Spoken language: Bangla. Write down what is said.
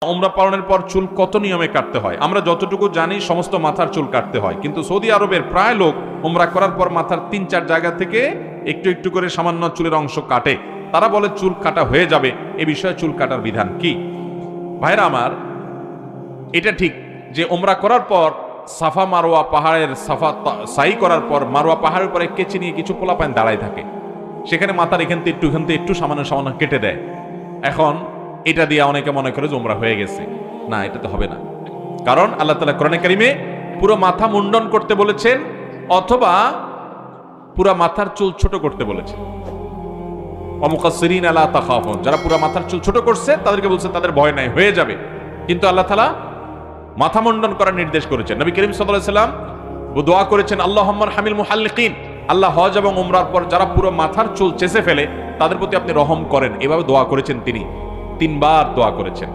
উমরা পালনের পর চুল কত নিয়মে কাটতে হয়? আমরা যতটুকু জানি সমস্ত মাথার চুল কাটতে হয়, কিন্তু সৌদি আরবের প্রায় লোক উমরা করার পর মাথার ৩-৪ জায়গা থেকে একটু একটু করে সামান্য চুলের অংশ কাটে। তারা বলে চুল কাটা হয়ে যাবে। এ বিষয়ে চুল কাটার বিধান কি? ভাইরা আমার, এটা ঠিক যে উমরা করার পর সাফা মারোয়া পাহাড়ের সাই করার পর মারোয়া পাহাড়ের উপরে কেচি নিয়ে কিছু পোলাপাইন দাঁড়ায় থাকে, সেখানে মাথার এখান থেকে একটু সামান্য সামান্য কেটে দেয়। এখন এটা দিয়ে অনেকে মনে করে যে উমরা হয়ে গেছে। না, এটা তো হবে না। কারণ আল্লাহ তাআলা কোরআনে কারিমে পুরো মাথা মুন্ডন করতে বলেছেন, অথবা পুরো মাথার চুল ছোট করতে বলেছেন। ওয়ামুকাসসিরিনা লা তাখাফুন, যারা পুরো মাথার চুল ছোট করছে তাদেরকে বলছে তাদের ভয় নাই, হয়ে যাবে। কিন্তু আল্লাহ তাআলা মাথা মুন্ডন করার নির্দেশ করেছেন। নবী করিম সাল্লাল্লাহু আলাইহি ওয়াসাল্লাম দোয়া করেছেন, আল্লাহুম্মা আরহামিল মুহাল্লিকিন, আল্লাহ হজ এবং উমরার পর যারা পুরো মাথার চুল চেঁচে ফেলে তাদের প্রতি আপনি রহম করেন। এভাবে দোয়া করেছেন, তিনি 3 বার দোয়া করেছেন।